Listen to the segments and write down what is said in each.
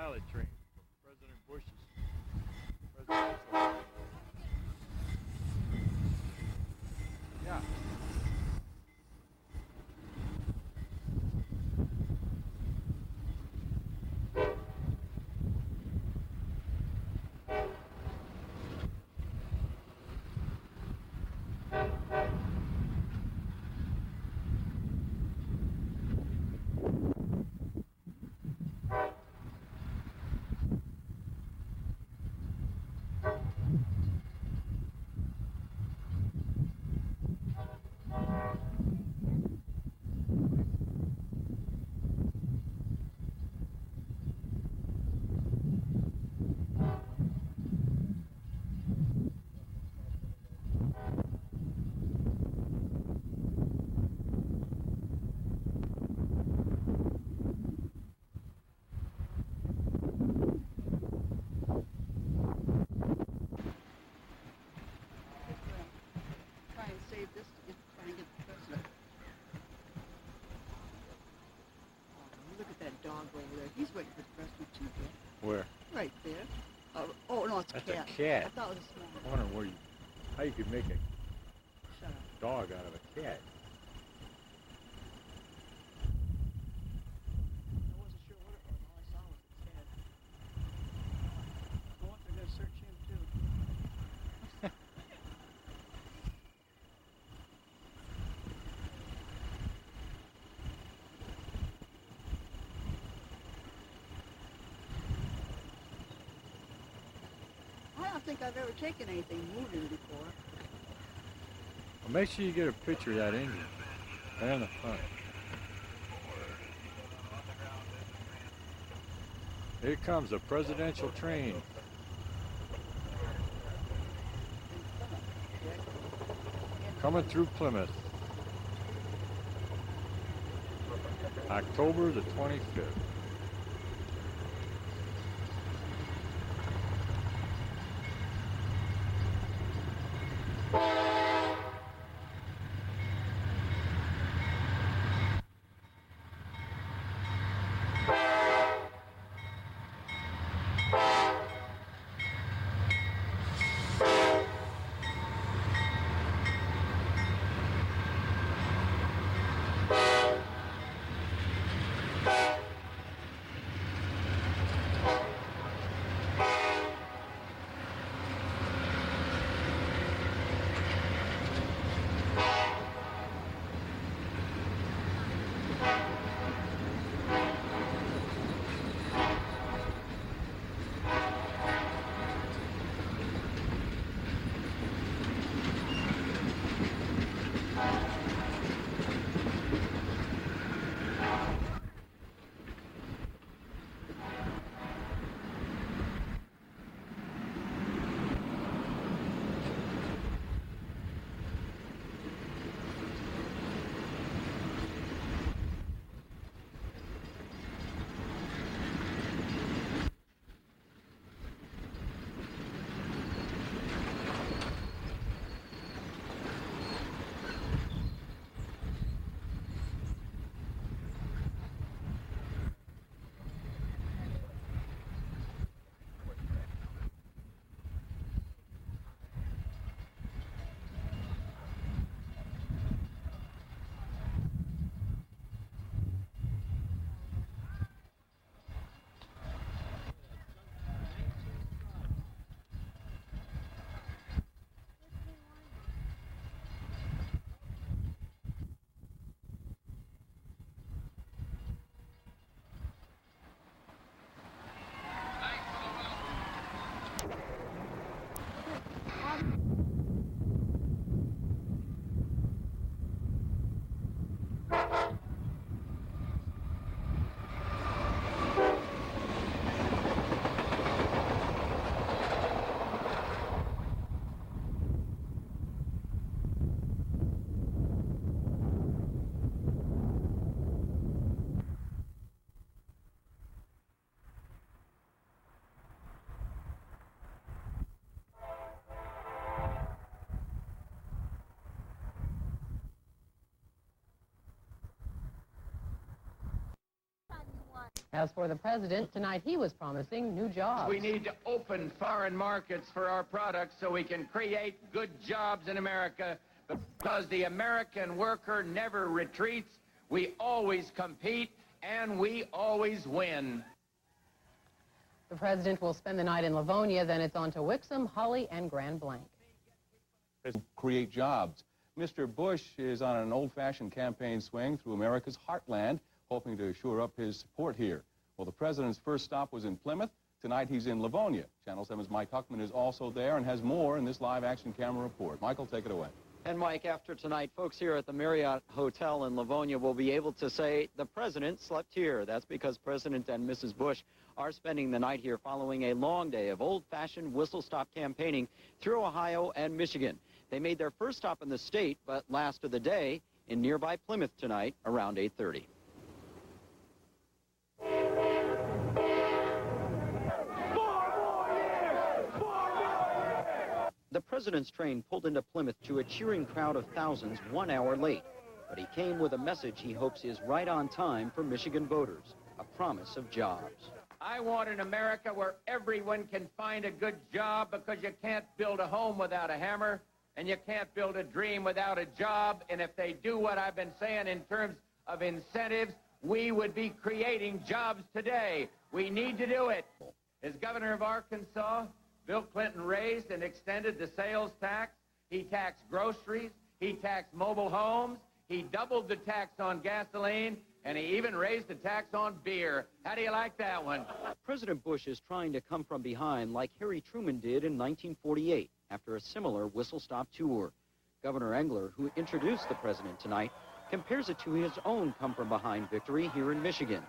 pilot train from President Bush's presidential. Yeah. Save this to try and get the president. Look at that dog over there. He's waiting for the president too. Where? Right there. Oh no, it's a That's cat. a cat. I thought it was a small I'm one. wondering how you could make a Shut up. dog out of a cat. I wasn't sure what it was. All I saw was its head. I wonder if they're going to search him too. I don't think I've ever taken anything moving before. Well, make sure you get a picture of that engine right on the front. Here comes a presidential train. Coming through Plymouth. October the 25th. As for the president, tonight he was promising new jobs. We need to open foreign markets for our products so we can create good jobs in America, because the American worker never retreats. We always compete, and we always win. The president will spend the night in Livonia, then it's on to Wixom, Holly, and Grand Blanc. Create jobs. Mr. Bush is on an old-fashioned campaign swing through America's heartland, hoping to shore up his support here. Well, the president's first stop was in Plymouth. Tonight he's in Livonia. Channel 7's Mike Huckman is also there and has more in this live-action camera report. Michael, take it away. And Mike, after tonight, folks here at the Marriott Hotel in Livonia will be able to say the president slept here. That's because President and Mrs. Bush are spending the night here following a long day of old-fashioned whistle-stop campaigning through Ohio and Michigan. They made their first stop in the state, but last of the day in nearby Plymouth tonight around 8:30. The president's train pulled into Plymouth to a cheering crowd of thousands 1 hour late. But he came with a message he hopes is right on time for Michigan voters, a promise of jobs. I want an America where everyone can find a good job, because you can't build a home without a hammer, and you can't build a dream without a job. And if they do what I've been saying in terms of incentives, we would be creating jobs today. We need to do it. As governor of Arkansas, Bill Clinton raised and extended the sales tax. He taxed groceries. He taxed mobile homes. He doubled the tax on gasoline, and he even raised the tax on beer. How do you like that one? President Bush is trying to come from behind like Harry Truman did in 1948 after a similar whistle-stop tour. Governor Engler, who introduced the president tonight, compares it to his own come-from-behind victory here in Michigan.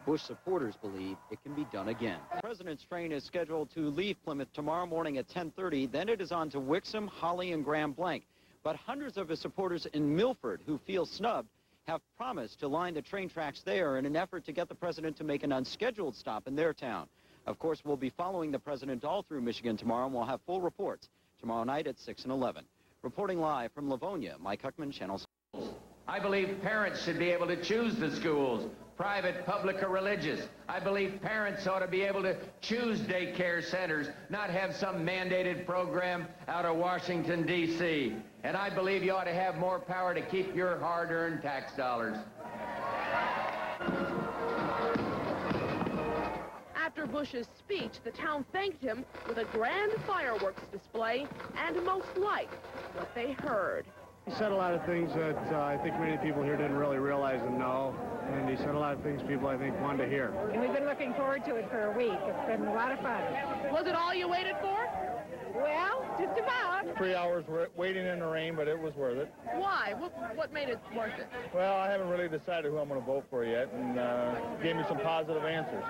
Bush supporters believe it can be done again. The president's train is scheduled to leave Plymouth tomorrow morning at 10:30. Then it is on to Wixom, Holly, and Grand Blanc. But hundreds of his supporters in Milford who feel snubbed have promised to line the train tracks there in an effort to get the president to make an unscheduled stop in their town. Of course, we'll be following the president all through Michigan tomorrow, and we'll have full reports tomorrow night at 6 and 11. Reporting live from Livonia, Mike Huckman, Channel 7. I believe parents should be able to choose the schools, private, public, or religious. I believe parents ought to be able to choose daycare centers, not have some mandated program out of Washington, D.C. And I believe you ought to have more power to keep your hard-earned tax dollars. After Bush's speech, the town thanked him with a grand fireworks display, and most liked what they heard. He said a lot of things that I think many people here didn't really realize and know, and he said a lot of things people, I think, wanted to hear. And we've been looking forward to it for a week. It's been a lot of fun. Was it all you waited for? Well, just about. 3 hours waiting in the rain, but it was worth it. Why? What made it worth it? Well, I haven't really decided who I'm going to vote for yet, and gave me some positive answers.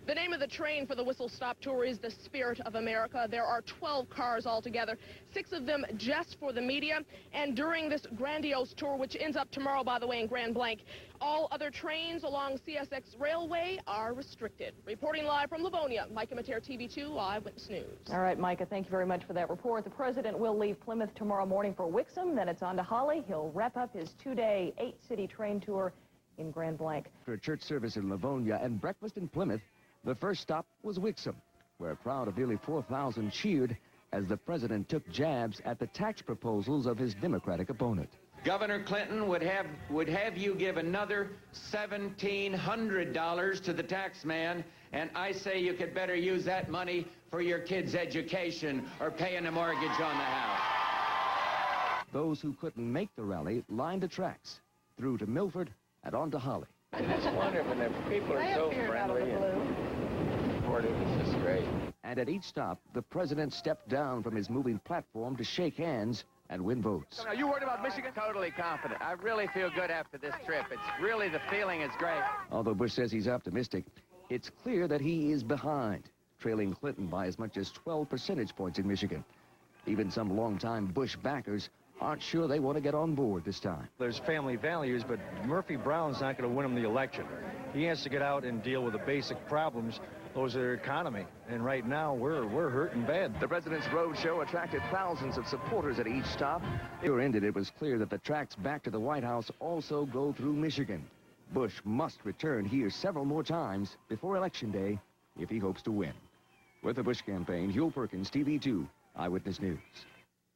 The name of the train for the Whistle Stop Tour is the Spirit of America. There are 12 cars altogether, 6 of them just for the media. And during this grandiose tour, which ends up tomorrow, by the way, in Grand Blanc, all other trains along CSX Railway are restricted. Reporting live from Livonia, Micah Mater, TV2 Eyewitness News. All right, Micah, thank you very much for that report. The president will leave Plymouth tomorrow morning for Wixom. Then it's on to Holly. He'll wrap up his 2-day, 8-city train tour in Grand Blanc. For a church service in Livonia and breakfast in Plymouth, the first stop was Wixom, where a crowd of nearly 4,000 cheered as the president took jabs at the tax proposals of his Democratic opponent. Governor Clinton would have you give another $1,700 to the tax man, and I say you could better use that money for your kids' education or paying a mortgage on the house. Those who couldn't make the rally lined the tracks, through to Milford and on to Holly. It's wonderful. The people are so friendly and supportive. It's just great. And at each stop, the president stepped down from his moving platform to shake hands and win votes. Are you worried about Michigan? Totally confident. I really feel good after this trip. It's really, the feeling is great. Although Bush says he's optimistic, it's clear that he is behind, trailing Clinton by as much as 12 percentage points in Michigan. Even some longtime Bush backers aren't sure they want to get on board this time. There's family values, but Murphy Brown's not going to win him the election. He has to get out and deal with the basic problems. Those are their economy. And right now, we're hurting bad. The president's road show attracted thousands of supporters at each stop. It ended, it was clear that the tracks back to the White House also go through Michigan. Bush must return here several more times before Election Day if he hopes to win. With the Bush campaign, Hugh Perkins, TV2, Eyewitness News.